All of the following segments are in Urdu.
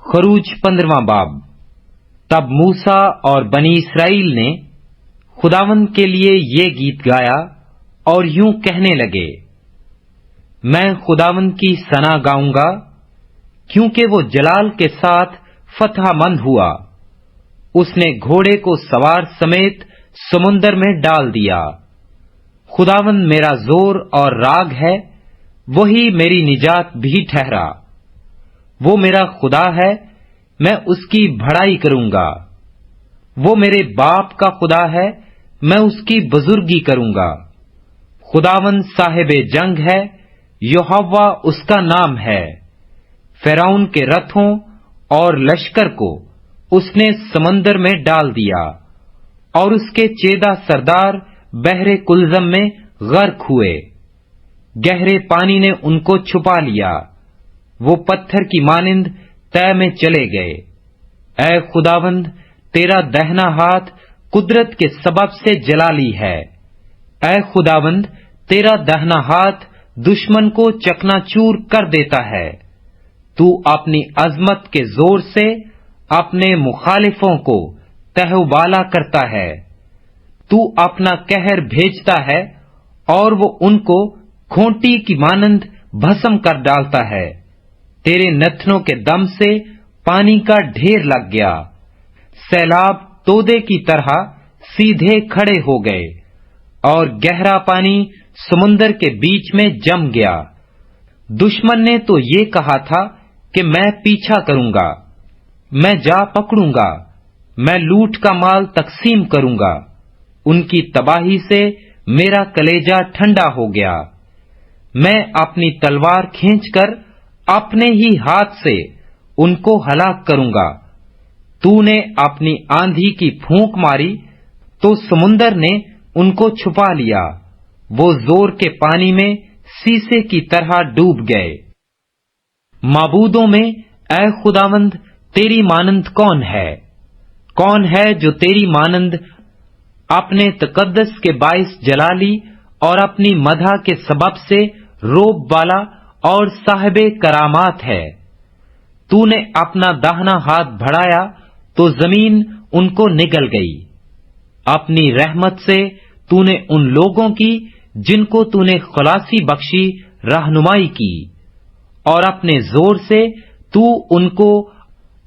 خروج 15واں باب۔ تب موسیٰ اور بنی اسرائیل نے خداوند کے لیے یہ گیت گایا اور یوں کہنے لگے، میں خداوند کی ثنا گاؤں گا، کیونکہ وہ جلال کے ساتھ فتح مند ہوا۔ اس نے گھوڑے کو سوار سمیت سمندر میں ڈال دیا۔ خداوند میرا زور اور راگ ہے، وہی میری نجات بھی ٹھہرا۔ وہ میرا خدا ہے، میں اس کی بڑائی کروں گا۔ وہ میرے باپ کا خدا ہے، میں اس کی بزرگی کروں گا۔ خداوند صاحب جنگ ہے، یہوہ اس کا نام ہے۔ فرعون کے رتھوں اور لشکر کو اس نے سمندر میں ڈال دیا، اور اس کے چیدہ سردار بحر کلزم میں غرق ہوئے۔ گہرے پانی نے ان کو چھپا لیا، وہ پتھر کی مانند طے میں چلے گئے۔ اے خداوند، تیرا دہنا ہاتھ قدرت کے سبب سے جلالی ہے۔ اے خداوند، تیرا دہنا ہاتھ دشمن کو چکنا چور کر دیتا ہے۔ تو اپنی عظمت کے زور سے اپنے مخالفوں کو تہوبالا کرتا ہے۔ تو اپنا قہر بھیجتا ہے اور وہ ان کو کھونٹی کی مانند بھسم کر ڈالتا ہے۔ تیرے نتنوں کے دم سے پانی کا ڈھیر لگ گیا، سیلاب تودے کی طرح سیدھے کھڑے ہو گئے، اور گہرا پانی سمندر کے بیچ میں جم گیا۔ دشمن نے تو یہ کہا تھا کہ میں پیچھا کروں گا، میں جا پکڑوں گا، میں لوٹ کا مال تقسیم کروں گا۔ ان کی تباہی سے میرا کلیجہ ٹھنڈا ہو گیا۔ میں اپنی تلوار کھینچ کر اپنے ہی ہاتھ سے ان کو ہلاک کروں گا۔ تو نے اپنی آندھی کی پھونک ماری تو سمندر نے ان کو چھپا لیا، وہ زور کے پانی میں سیسے کی طرح ڈوب گئے۔ معبودوں میں اے خداوند تیری مانند کون ہے؟ کون ہے جو تیری مانند اپنے تقدس کے باعث جلالی اور اپنی مدح کے سبب سے روب والا اور صاحب کرامات ہے؟ تو نے اپنا داہنا ہاتھ بڑھایا تو زمین ان کو نگل گئی۔ اپنی رحمت سے تو نے ان لوگوں کی جن کو تو نے خلاصی بخشی رہنمائی کی، اور اپنے زور سے تو ان کو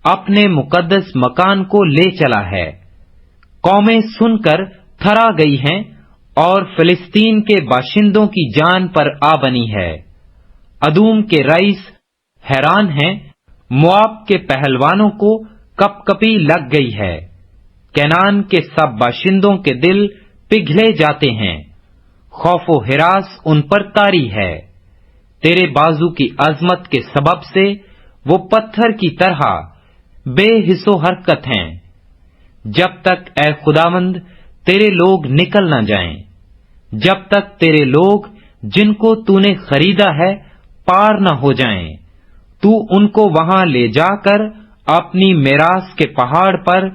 اپنے مقدس مکان کو لے چلا ہے۔ قومیں سن کر تھرا گئی ہیں، اور فلسطین کے باشندوں کی جان پر آ بنی ہے۔ ادوم کے رئیس حیران ہیں، مواب کے پہلوانوں کو کپ کپی لگ گئی ہے۔ کینان کے سب باشندوں کے دل پگھلے جاتے ہیں، خوف و ہراس ان پر طاری ہے۔ تیرے بازو کی عظمت کے سبب سے وہ پتھر کی طرح بے حس و حرکت ہیں۔ جب تک اے خداوند تیرے لوگ نکل نہ جائیں، جب تک تیرے لوگ جن کو تو نے خریدا ہے پار نہ ہو جائیں، تو ان کو وہاں لے جا کر اپنی میراث کے پہاڑ پر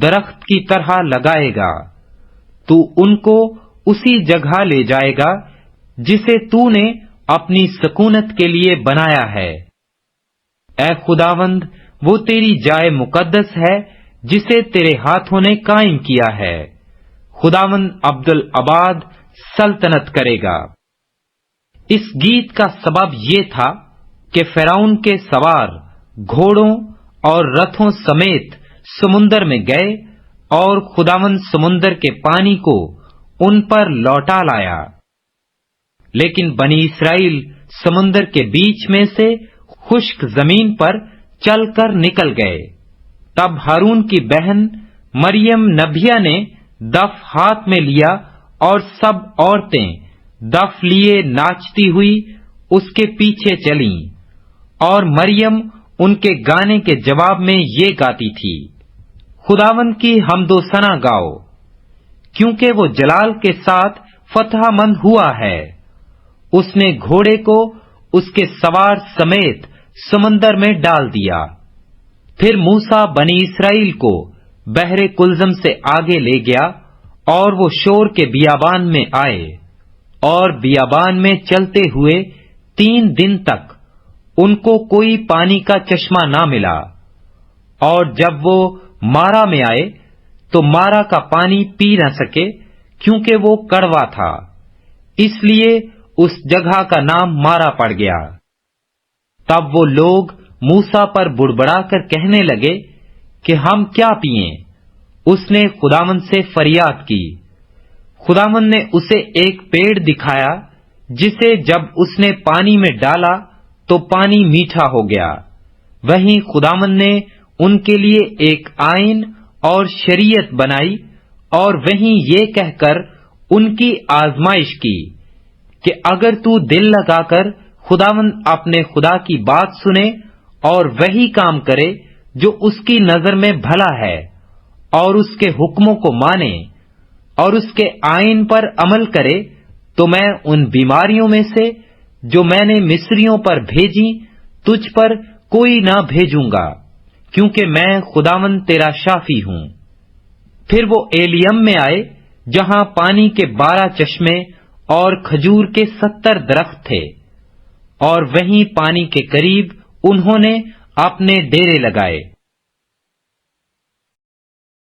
درخت کی طرح لگائے گا۔ تو ان کو اسی جگہ لے جائے گا جسے تو نے اپنی سکونت کے لیے بنایا ہے۔ اے خداوند، وہ تیری جائے مقدس ہے جسے تیرے ہاتھوں نے قائم کیا ہے۔ خداوند عبدالآباد سلطنت کرے گا۔ اس گیت کا سبب یہ تھا کہ فرعون کے سوار گھوڑوں اور رتھوں سمیت سمندر میں گئے، اور خداوند سمندر کے پانی کو ان پر لوٹا لایا۔ لیکن بنی اسرائیل سمندر کے بیچ میں سے خشک زمین پر چل کر نکل گئے۔ تب ہارون کی بہن مریم نبیہ نے دف ہاتھ میں لیا، اور سب عورتیں دف لیے ناچتی ہوئی اس کے پیچھے چلیں، اور مریم ان کے گانے کے جواب میں یہ گاتی تھی، خداوند کی حمد و ثنا گاؤ، کیونکہ وہ جلال کے ساتھ فتح مند ہوا ہے۔ اس نے گھوڑے کو اس کے سوار سمیت سمندر میں ڈال دیا۔ پھر موسیٰ بنی اسرائیل کو بحر کلزم سے آگے لے گیا، اور وہ شور کے بیابان میں آئے، اور بیابان میں چلتے ہوئے 3 دن تک ان کو کوئی پانی کا چشمہ نہ ملا، اور جب وہ مارا میں آئے تو مارا کا پانی پی نہ سکے کیونکہ وہ کڑوا تھا، اس لیے اس جگہ کا نام مارا پڑ گیا۔ تب وہ لوگ موسیٰ پر بڑبڑا کر کہنے لگے کہ ہم کیا پئیں؟ اس نے خداوند سے فریاد کی۔ خداوند نے اسے ایک پیڑ دکھایا جسے جب اس نے پانی میں ڈالا تو پانی میٹھا ہو گیا۔ وہیں خداوند نے ان کے لیے ایک آئین اور شریعت بنائی، اور وہیں یہ کہہ کر ان کی آزمائش کی کہ اگر تو دل لگا کر خداوند اپنے خدا کی بات سنے اور وہی کام کرے جو اس کی نظر میں بھلا ہے، اور اس کے حکموں کو مانے اور اس کے آئین پر عمل کرے، تو میں ان بیماریوں میں سے جو میں نے مصریوں پر بھیجی تجھ پر کوئی نہ بھیجوں گا، کیونکہ میں خداوند تیرا شافی ہوں۔ پھر وہ ایلیم میں آئے جہاں پانی کے 12 چشمے اور کھجور کے 70 درخت تھے، اور وہیں پانی کے قریب انہوں نے اپنے ڈیرے لگائے۔